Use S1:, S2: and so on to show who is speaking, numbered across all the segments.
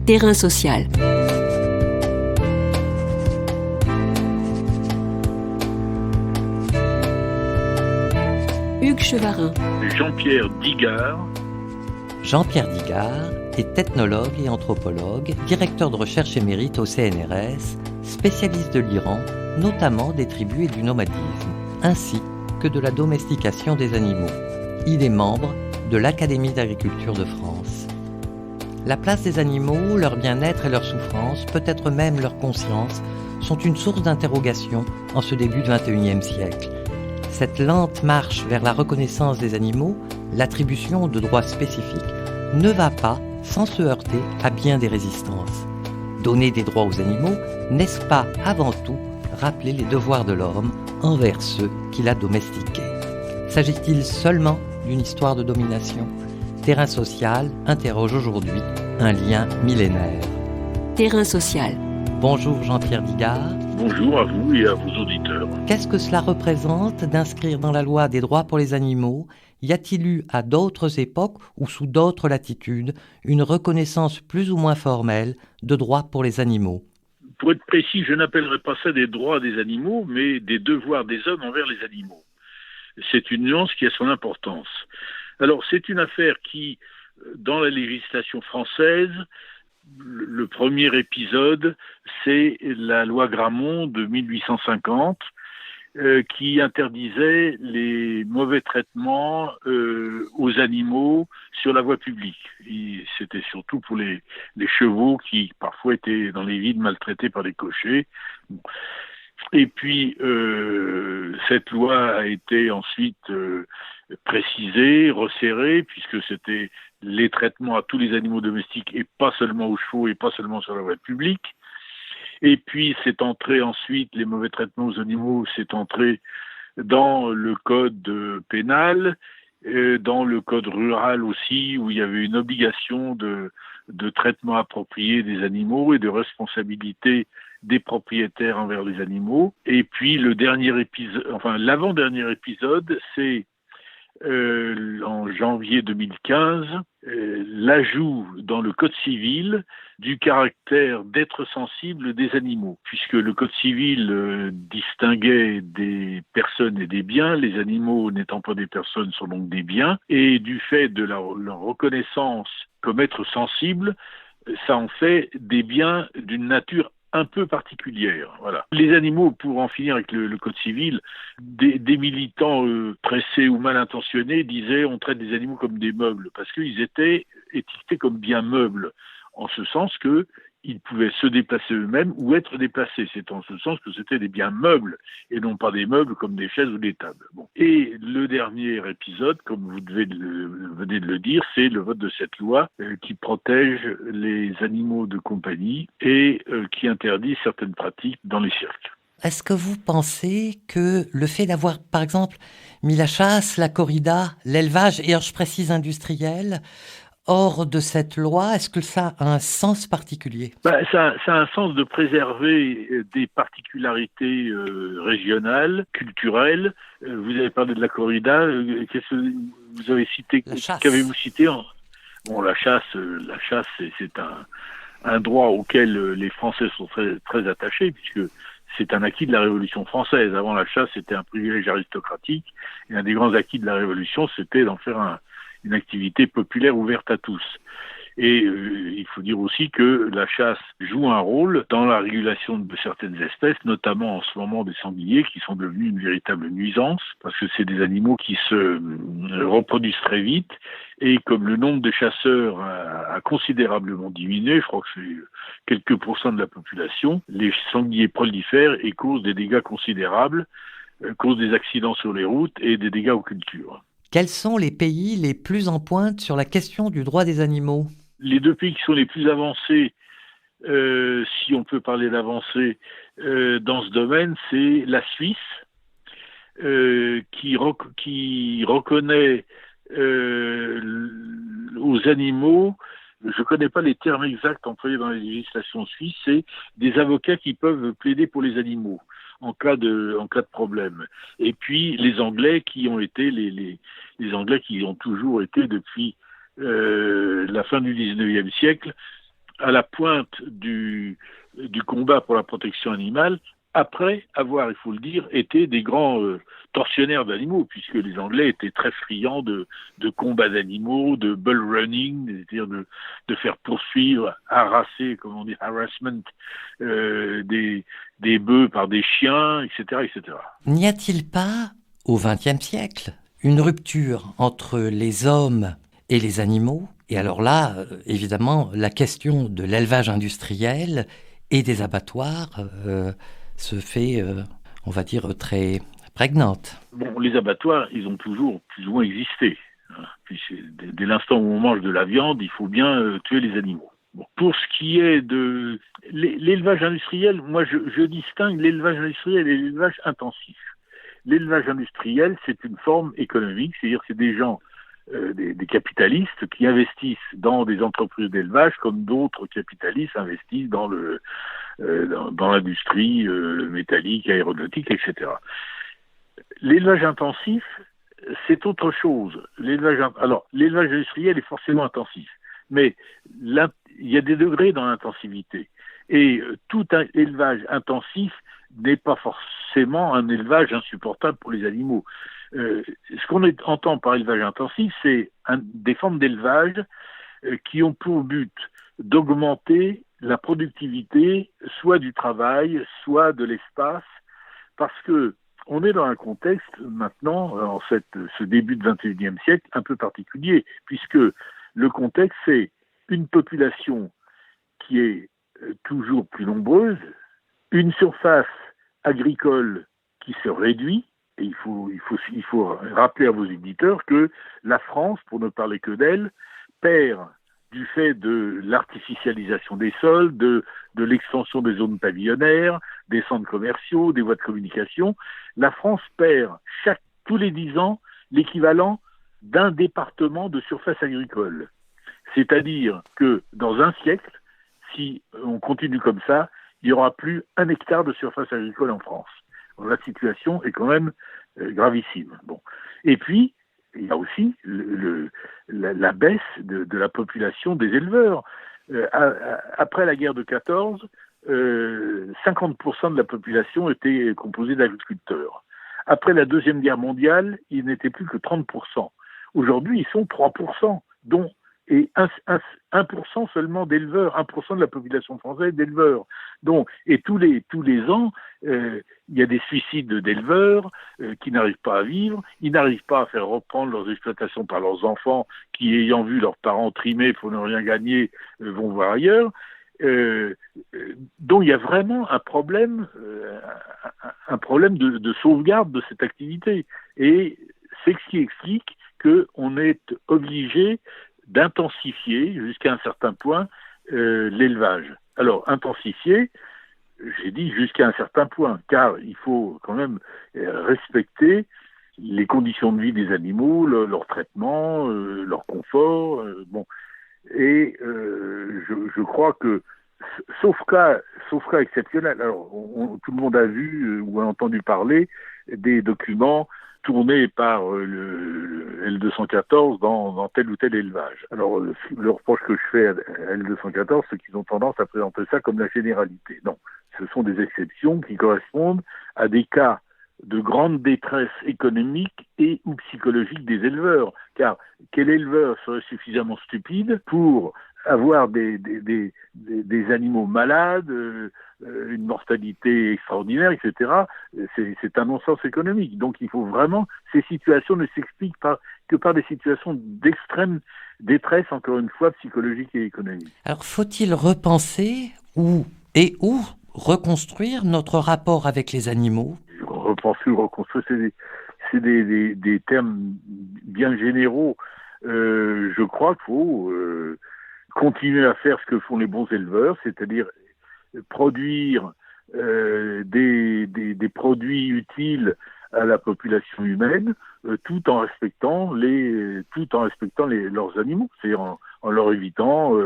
S1: Terrain social. Hugues Chevarin.
S2: Jean-Pierre Digard.
S3: Jean-Pierre Digard est ethnologue et anthropologue, directeur de recherche émérite au CNRS, spécialiste de l'Iran, notamment des tribus et du nomadisme, ainsi que de la domestication des animaux. Il est membre de l'Académie d'agriculture de France. La place des animaux, leur bien-être et leur souffrance, peut-être même leur conscience, sont une source d'interrogation en ce début du XXIe siècle. Cette lente marche vers la reconnaissance des animaux, l'attribution de droits spécifiques, ne va pas sans se heurter à bien des résistances. Donner des droits aux animaux, n'est-ce pas avant tout rappeler les devoirs de l'homme envers ceux qu'il a domestiqués? S'agit-il seulement d'une histoire de domination? Terrain social interroge aujourd'hui un lien millénaire.
S1: Terrain social.
S3: Bonjour Jean-Pierre Digard.
S2: Bonjour à vous et à vos auditeurs.
S3: Qu'est-ce que cela représente d'inscrire dans la loi des droits pour les animaux? Y a-t-il eu à d'autres époques ou sous d'autres latitudes une reconnaissance plus ou moins formelle de droits pour les animaux?
S2: Pour être précis, je n'appellerai pas ça des droits des animaux, mais des devoirs des hommes envers les animaux. C'est une nuance qui a son importance. Alors, c'est une affaire qui, dans la législation française, le premier épisode, c'est la loi Grammont de 1850, qui interdisait les mauvais traitements aux animaux sur la voie publique. Et c'était surtout pour les chevaux qui parfois étaient dans les villes maltraités par les cochers. Et puis cette loi a été ensuite précisée, resserrée, puisque c'était les traitements à tous les animaux domestiques et pas seulement aux chevaux et pas seulement sur la voie publique. Et puis c'est entré ensuite, les mauvais traitements aux animaux, c'est entré dans le code pénal, dans le code rural aussi, où il y avait une obligation de traitement approprié des animaux et de responsabilité des propriétaires envers les animaux. Et puis le dernier épisode, enfin l'avant-dernier épisode, c'est en janvier 2015, l'ajout dans le Code civil du caractère d'être sensible des animaux, puisque le Code civil distinguait des personnes et des biens, les animaux n'étant pas des personnes sont donc des biens, et du fait de leur reconnaissance comme être sensible, ça en fait des biens d'une nature un peu particulière. Voilà. Les animaux, pour en finir avec le Code civil, des militants pressés ou mal intentionnés disaient on traite des animaux comme des meubles, parce qu'ils étaient étiquetés comme biens meubles, en ce sens que ils pouvaient se déplacer eux-mêmes ou être déplacés. C'est en ce sens que c'était des biens meubles et non pas des meubles comme des chaises ou des tables. Bon. Et le dernier épisode, comme vous venez de le dire, c'est le vote de cette loi qui protège les animaux de compagnie et qui interdit certaines pratiques dans les cirques.
S3: Est-ce que vous pensez que le fait d'avoir, par exemple, mis la chasse, la corrida, l'élevage, et je précise industriel, hors de cette loi, est-ce que ça a un sens particulier?
S2: Ça a un sens de préserver des particularités régionales, culturelles. Vous avez parlé de la corrida. Qu'est-ce que vous avez cité? Qu'avez-vous cité? Bon, la chasse, c'est un droit auquel les Français sont très, très attachés, puisque c'est un acquis de la Révolution française. Avant la chasse, c'était un privilège aristocratique, et un des grands acquis de la Révolution, c'était d'en faire une activité populaire ouverte à tous. Et il faut dire aussi que la chasse joue un rôle dans la régulation de certaines espèces, notamment en ce moment des sangliers qui sont devenus une véritable nuisance, parce que c'est des animaux qui se reproduisent très vite, et comme le nombre de chasseurs a considérablement diminué, je crois que c'est quelques pourcents de la population, les sangliers prolifèrent et causent des dégâts considérables, causent des accidents sur les routes et des dégâts aux cultures.
S3: Quels sont les pays les plus en pointe sur la question du droit des animaux?
S2: Les deux pays qui sont les plus avancés, si on peut parler d'avancée dans ce domaine, c'est la Suisse, qui reconnaît aux animaux, je ne connais pas les termes exacts employés dans la législation suisse, c'est des avocats qui peuvent plaider pour les animaux en cas de problème. Et puis les Anglais qui ont été les Anglais qui ont toujours été depuis la fin du 19e siècle à la pointe du combat pour la protection animale, après avoir, il faut le dire, été des grands tortionnaires d'animaux, puisque les Anglais étaient très friands de combats d'animaux, de bull running, c'est-à-dire de faire poursuivre, harasser, comme on dit, harassment, des bœufs par des chiens, etc., etc.
S3: N'y a-t-il pas, au XXe siècle, une rupture entre les hommes et les animaux? Et alors là, évidemment, la question de l'élevage industriel et des abattoirs se fait, on va dire, très prégnante.
S2: Bon, les abattoirs, ils ont toujours plus ou moins existé. Puis dès l'instant où on mange de la viande, il faut bien tuer les animaux. Bon, pour ce qui est de l'élevage industriel, moi je distingue l'élevage industriel et l'élevage intensif. L'élevage industriel, c'est une forme économique, c'est-à-dire c'est des gens, des capitalistes qui investissent dans des entreprises d'élevage comme d'autres capitalistes investissent dans l'industrie métallique, aéronautique, etc. L'élevage intensif, c'est autre chose. L'élevage industriel est forcément intensif, mais il y a des degrés dans l'intensivité. Et tout élevage intensif n'est pas forcément un élevage insupportable pour les animaux. Ce qu'on entend par élevage intensif, c'est des formes d'élevage qui ont pour but d'augmenter la productivité, soit du travail, soit de l'espace, parce que on est dans un contexte maintenant, en ce début de XXIe siècle, un peu particulier, puisque le contexte, c'est une population qui est toujours plus nombreuse, une surface agricole qui se réduit, et il faut rappeler à vos éditeurs que la France, pour ne parler que d'elle, perd du fait de l'artificialisation des sols, de l'extension des zones pavillonnaires, des centres commerciaux, des voies de communication. La France perd tous les 10 ans l'équivalent d'un département de surface agricole. C'est-à-dire que dans un siècle, si on continue comme ça, il n'y aura plus 1 hectare de surface agricole en France. Alors, la situation est quand même gravissime. Bon. Et puis, il y a aussi la baisse de la population des éleveurs. Après la guerre de 14, 50% de la population était composée d'agriculteurs. Après la Deuxième Guerre mondiale, il n'était plus que 30%. Aujourd'hui, ils sont 3%, dont 1% seulement d'éleveurs, 1% de la population française d'éleveurs. Donc, et tous les ans, il y a des suicides d'éleveurs qui n'arrivent pas à vivre, ils n'arrivent pas à faire reprendre leurs exploitations par leurs enfants qui, ayant vu leurs parents trimer pour ne rien gagner, vont voir ailleurs. Donc il y a vraiment un problème de sauvegarde de cette activité. Et c'est ce qui explique qu'on est obligé d'intensifier jusqu'à un certain point l'élevage. Alors, intensifier, j'ai dit jusqu'à un certain point, car il faut quand même respecter les conditions de vie des animaux, leur traitement, leur confort. Et je crois que, sauf cas exceptionnel, alors tout le monde a vu ou a entendu parler des documents tournés par le L214 dans tel ou tel élevage. Alors, le reproche que je fais à L214, c'est qu'ils ont tendance à présenter ça comme la généralité. Non, ce sont des exceptions qui correspondent à des cas de grande détresse économique et ou psychologique des éleveurs. Car quel éleveur serait suffisamment stupide pour avoir des animaux malades, une mortalité extraordinaire, etc. C'est un non-sens économique. Donc il faut vraiment, ces situations ne s'expliquent que par des situations d'extrême détresse, encore une fois, psychologique et économique.
S3: Alors faut-il repenser ou reconstruire notre rapport avec les animaux?
S2: Repenser ou reconstruire, c'est des termes bien généraux. Je crois qu'il faut continuer à faire ce que font les bons éleveurs, c'est-à-dire produire des produits utiles à la population humaine, tout en respectant leurs animaux, c'est-à-dire en leur évitant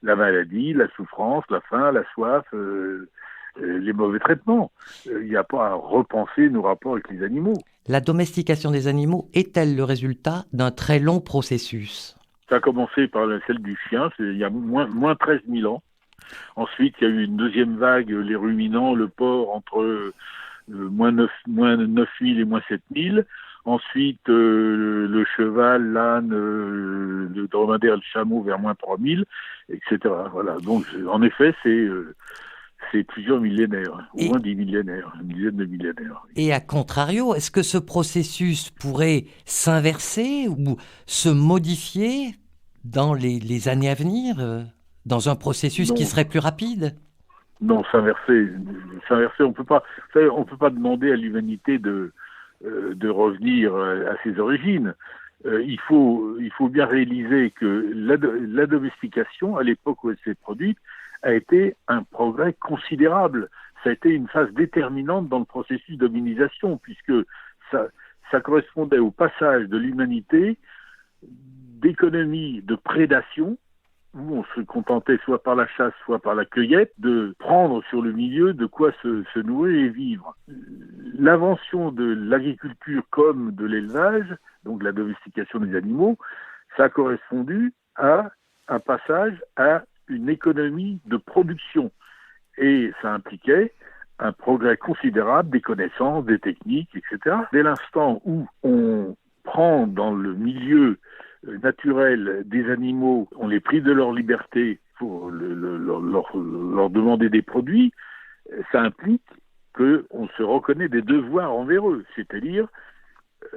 S2: la maladie, la souffrance, la faim, la soif, les mauvais traitements. Il n'y a pas à repenser nos rapports avec les animaux.
S3: La domestication des animaux est-elle le résultat d'un très long processus?
S2: Ça a commencé par celle du chien, il y a moins 13 000 ans. Ensuite, il y a eu une deuxième vague, les ruminants, le porc, entre moins 9000 et moins 7000. Ensuite, le cheval, l'âne, le dromadaire, le chameau vers moins 3000, etc. Voilà. Donc, en effet, c'est plusieurs millénaires, au moins 10 millénaires, une dizaine de millénaires.
S3: Et à contrario, est-ce que ce processus pourrait s'inverser ou se modifier dans les années à venir, dans un processus qui serait plus rapide?
S2: Non, s'inverser, on peut pas demander à l'humanité de revenir à ses origines. Il faut bien réaliser que la domestication, à l'époque où elle s'est produite, a été un progrès considérable. Ça a été une phase déterminante dans le processus d'hominisation, puisque ça correspondait au passage de l'humanité d'économie de prédation, où on se contentait soit par la chasse, soit par la cueillette, de prendre sur le milieu de quoi se nourrir et vivre. L'invention de l'agriculture comme de l'élevage, donc la domestication des animaux, ça a correspondu à un passage à une économie de production. Et ça impliquait un progrès considérable des connaissances, des techniques, etc. Dès l'instant où on prend dans le milieu naturel des animaux, on les prive de leur liberté pour leur demander des produits, ça implique qu'on se reconnaît des devoirs envers eux, c'est-à-dire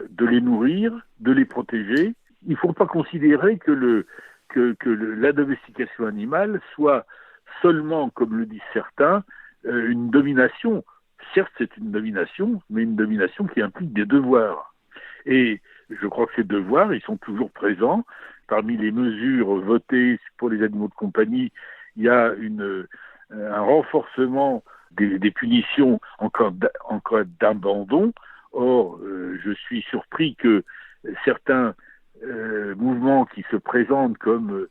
S2: de les nourrir, de les protéger. Il ne faut pas considérer que la domestication animale soit seulement, comme le disent certains, une domination. Certes, c'est une domination, mais une domination qui implique des devoirs. Et je crois que ces devoirs, ils sont toujours présents. Parmi les mesures votées pour les animaux de compagnie, il y a un renforcement des punitions en cas d'abandon. Or, je suis surpris que certains mouvements qui se présentent comme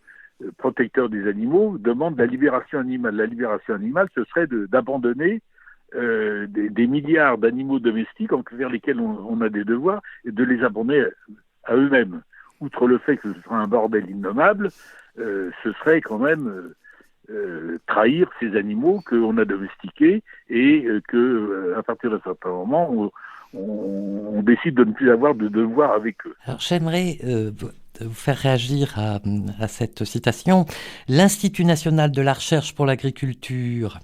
S2: protecteurs des animaux demandent la libération animale. La libération animale, ce serait d'abandonner des milliards d'animaux domestiques envers lesquels on a des devoirs et de les abandonner à eux-mêmes. Outre le fait que ce serait un bordel innommable, ce serait quand même trahir ces animaux qu'on a domestiqués et qu'à partir d'un certain moment, on décide de ne plus avoir de devoir avec eux.
S3: Alors j'aimerais vous faire réagir à cette citation. L'Institut national de la recherche pour l'agriculture,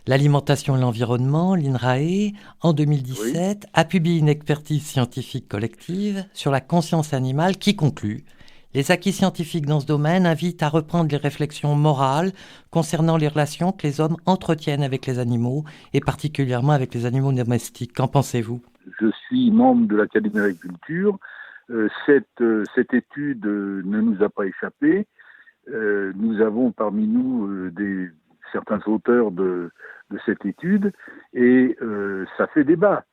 S3: l'alimentation et l'environnement, l'INRAE, en 2017, a publié une expertise scientifique collective sur la conscience animale qui conclut: les acquis scientifiques dans ce domaine invitent à reprendre les réflexions morales concernant les relations que les hommes entretiennent avec les animaux, et particulièrement avec les animaux domestiques. Qu'en pensez-vous ?
S2: Je suis membre de l'Académie d'agriculture. Cette étude ne nous a pas échappé. Nous avons parmi nous certains auteurs de cette étude, et ça fait débat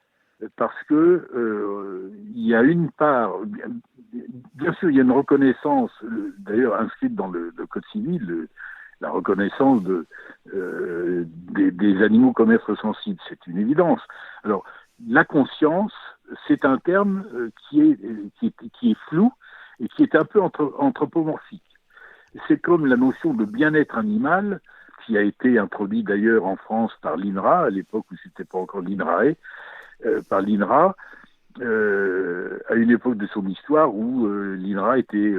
S2: parce que il y a une part, bien sûr, il y a une reconnaissance, d'ailleurs inscrite dans le Code civil, la reconnaissance des animaux comme êtres sensibles, c'est une évidence. Alors, la conscience, c'est un terme qui est flou et qui est un peu anthropomorphique. C'est comme la notion de bien-être animal, qui a été introduit d'ailleurs en France par l'INRA, à l'époque où c'était pas encore l'INRAE, par l'INRA, à une époque de son histoire où l'INRA était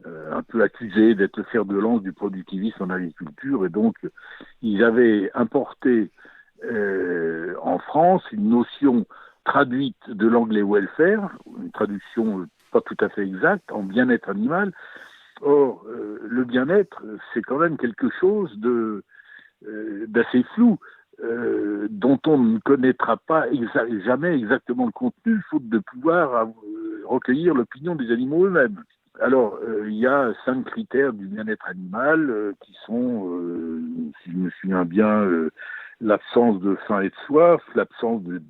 S2: un peu accusé d'être le fer de lance du productivisme en agriculture, et donc ils avaient importé en France une notion traduite de l'anglais welfare, une traduction pas tout à fait exacte, en bien-être animal. Or, le bien-être, c'est quand même quelque chose d'assez flou, dont on ne connaîtra pas jamais exactement le contenu, faute de pouvoir recueillir l'opinion des animaux eux-mêmes. Alors, il y a 5 critères du bien-être animal qui sont, si je me souviens bien, l'absence de faim et de soif, l'absence de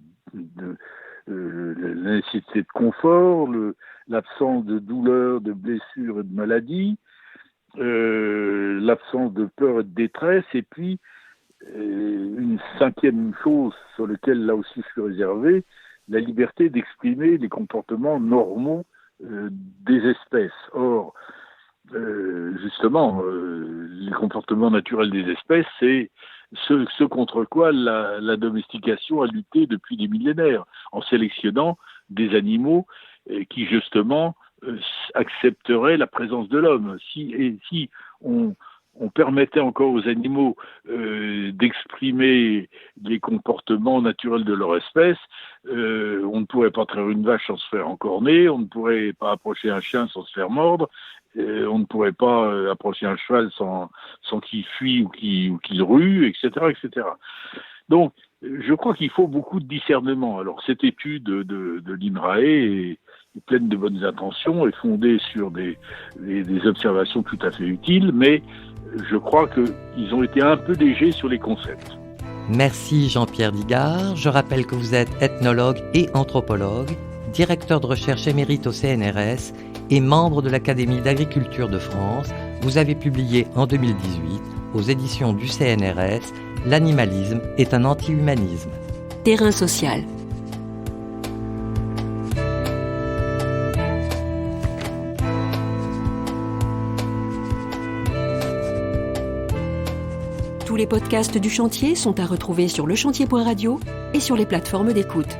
S2: la nécessité de confort, l'absence de douleur, de blessures et de maladies, l'absence de peur et de détresse, et puis une 5e chose sur laquelle là aussi je suis réservé, la liberté d'exprimer les comportements normaux des espèces. Or, Justement, les comportements naturels des espèces, c'est ce contre quoi la domestication a lutté depuis des millénaires, en sélectionnant des animaux qui, justement, accepteraient la présence de l'homme. Si on permettait encore aux animaux d'exprimer les comportements naturels de leur espèce, on ne pourrait pas traire une vache sans se faire encorner, on ne pourrait pas approcher un chien sans se faire mordre, on ne pourrait pas approcher un cheval sans qu'il fuit ou qu'il rue, etc., etc. Donc, je crois qu'il faut beaucoup de discernement. Alors, cette étude de l'INRAE est pleine de bonnes intentions et fondée sur des observations tout à fait utiles, mais je crois qu'ils ont été un peu légers sur les concepts.
S3: Merci Jean-Pierre Digard. Je rappelle que vous êtes ethnologue et anthropologue, directeur de recherche émérite au CNRS et membre de l'Académie d'agriculture de France. Vous avez publié en 2018 aux éditions du CNRS « L'animalisme est un anti-humanisme ».
S1: Terrain social. Tous les podcasts du chantier sont à retrouver sur lechantier.radio et sur les plateformes d'écoute.